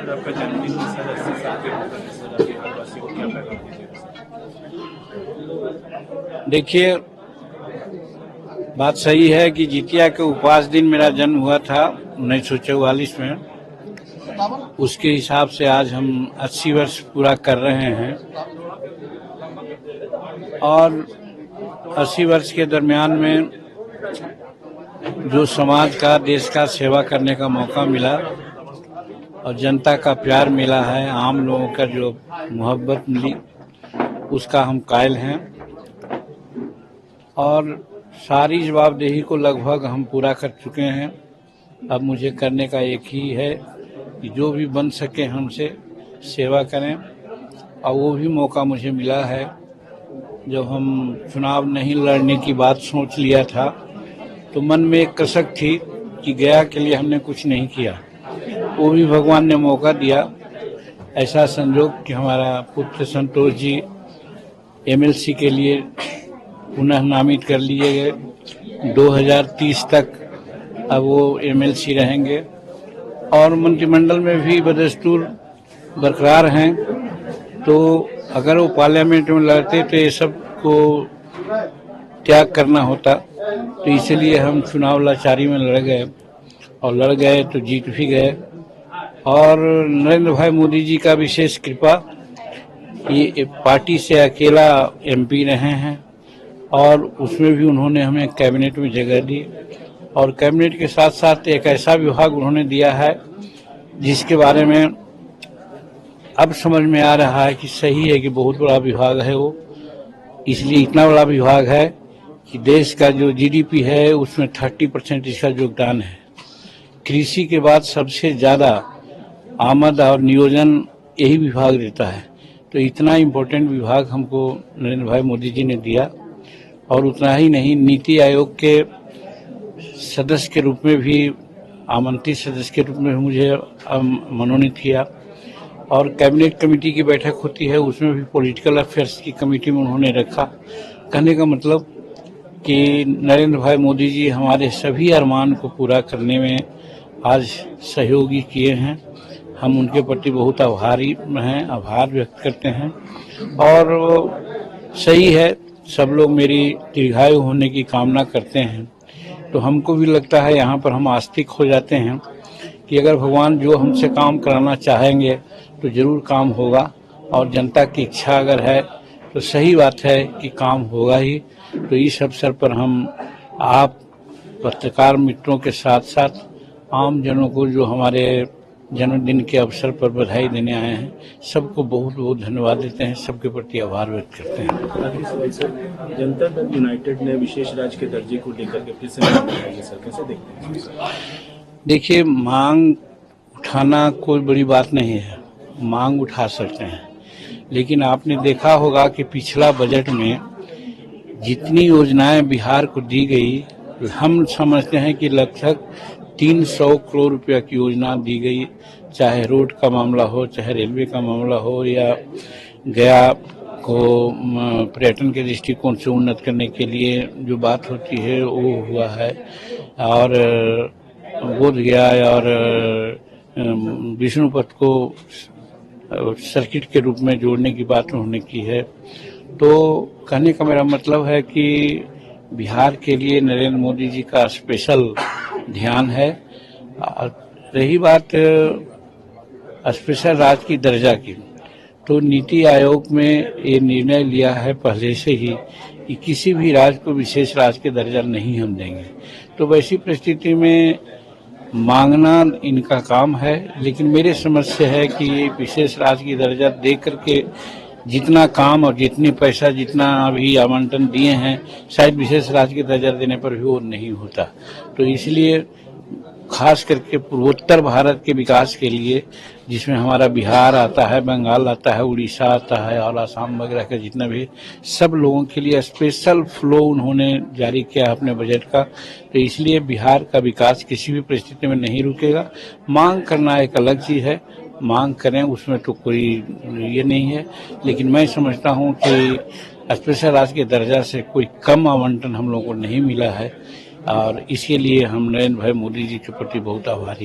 Sir आपका जन्मदिन है सर, 80 साल के होकर सर अभी बिहारवासियों को क्या पैगाम दीजिएगा सर? देखिए, बात सही है कि जितिया के उपवास दिन मेरा जन्म हुआ था 1944 में। उसके हिसाब से आज हम 80 वर्ष पूरा कर रहे हैं और 80 वर्ष के दरमियान में जो समाज का, देश का सेवा करने का मौका मिला और जनता का प्यार मिला है, आम लोगों का जो मोहब्बत मिली, उसका हम कायल हैं और सारी जवाबदेही को लगभग हम पूरा कर चुके हैं। अब मुझे करने का एक ही है कि जो भी बन सके हमसे सेवा करें, और वो भी मौका मुझे मिला है। जब हम चुनाव नहीं लड़ने की बात सोच लिया था तो मन में एक कसक थी कि गया के लिए हमने कुछ नहीं किया, वो भी भगवान ने मौका दिया। ऐसा संजोग कि हमारा पुत्र संतोष जी एमएलसी के लिए पुनः नामित कर लिए गए। 2030 तक अब वो एमएलसी रहेंगे और मंत्रिमंडल में भी बदस्तूर बरकरार हैं। तो अगर वो पार्लियामेंट में लड़ते तो ये सब को त्याग करना होता, तो इसलिए हम चुनाव लाचारी में लड़ गए और लड़ गए तो जीत भी गए। और नरेंद्र भाई मोदी जी का विशेष कृपा, ये पार्टी से अकेला एमपी रहे हैं और उसमें भी उन्होंने हमें कैबिनेट में जगह दी और कैबिनेट के साथ साथ एक ऐसा विभाग उन्होंने दिया है जिसके बारे में अब समझ में आ रहा है कि सही है कि बहुत बड़ा विभाग है वो। इसलिए इतना बड़ा विभाग है कि देश का जो जीडीपी है उसमें 30% इसका योगदान है। कृषि के बाद सबसे ज़्यादा आमद और नियोजन यही विभाग देता है। तो इतना इम्पोर्टेंट विभाग हमको नरेंद्र भाई मोदी जी ने दिया। और उतना ही नहीं, नीति आयोग के सदस्य के रूप में भी, आमंत्रित सदस्य के रूप में भी मुझे मनोनीत किया। और कैबिनेट कमेटी की बैठक होती है, उसमें भी पॉलिटिकल अफेयर्स की कमेटी में उन्होंने रखा। कहने का मतलब कि नरेंद्र भाई मोदी जी हमारे सभी अरमान को पूरा करने में आज सहयोगी किए हैं। हम उनके प्रति बहुत आभारी हैं, आभार व्यक्त करते हैं। और सही है, सब लोग मेरी दीर्घायु होने की कामना करते हैं, तो हमको भी लगता है यहाँ पर हम आस्तिक हो जाते हैं कि अगर भगवान जो हमसे काम कराना चाहेंगे तो जरूर काम होगा। और जनता की इच्छा अगर है तो सही बात है कि काम होगा ही। तो इस अवसर पर हम आप पत्रकार मित्रों के साथ साथ आम जनों को जो हमारे जन्मदिन के अवसर पर बधाई देने आए हैं, सबको बहुत बहुत धन्यवाद देते हैं, सबके प्रति आभार व्यक्त करते हैं। जनता दल यूनाइटेड ने विशेष राज्य के दर्जे को लेकर के फिर से मांग उठाई है सर, कैसे देखते हैं? देखिए, मांग उठाना कोई बड़ी बात नहीं है, मांग उठा सकते हैं, लेकिन आपने देखा होगा कि पिछला बजट में जितनी योजनाएं बिहार को दी गई, हम समझते हैं कि लगभग 300 करोड़ रुपया की योजना दी गई। चाहे रोड का मामला हो, चाहे रेलवे का मामला हो, या गया को पर्यटन के दृष्टिकोण से उन्नत करने के लिए जो बात होती है वो हुआ है। और बोध गया और विष्णुपथ को सर्किट के रूप में जोड़ने की बात उन्होंने की है। तो कहने का मेरा मतलब है कि बिहार के लिए नरेंद्र मोदी जी का स्पेशल ध्यान है। रही बात स्पेशल राज्य की दर्जा की, तो नीति आयोग में ये निर्णय लिया है पहले से ही कि किसी भी राज्य को विशेष राज्य के दर्जा नहीं हम देंगे। तो वैसी परिस्थिति में मांगना इनका काम है, लेकिन मेरे समझ से है कि ये विशेष राज्य की दर्जा दे करके जितना काम और जितनी पैसा जितना अभी आवंटन दिए हैं, शायद विशेष राज्य की दर्जा देने पर भी वो नहीं होता। तो इसलिए खास करके पूर्वोत्तर भारत के विकास के लिए, जिसमें हमारा बिहार आता है, बंगाल आता है, उड़ीसा आता है और आसाम वगैरह का जितना भी, सब लोगों के लिए स्पेशल फ्लो उन्होंने जारी किया अपने बजट का। तो इसलिए बिहार का विकास किसी भी परिस्थिति में नहीं रुकेगा। मांग करना एक अलग चीज है, मांग करें, उसमें तो कोई ये नहीं है, लेकिन मैं समझता हूँ कि स्पेशल राज्य के दर्जा से कोई कम आवंटन हम लोगों को नहीं मिला है और इसके लिए हम नरेंद्र भाई मोदी जी के प्रति बहुत आभारी हैं।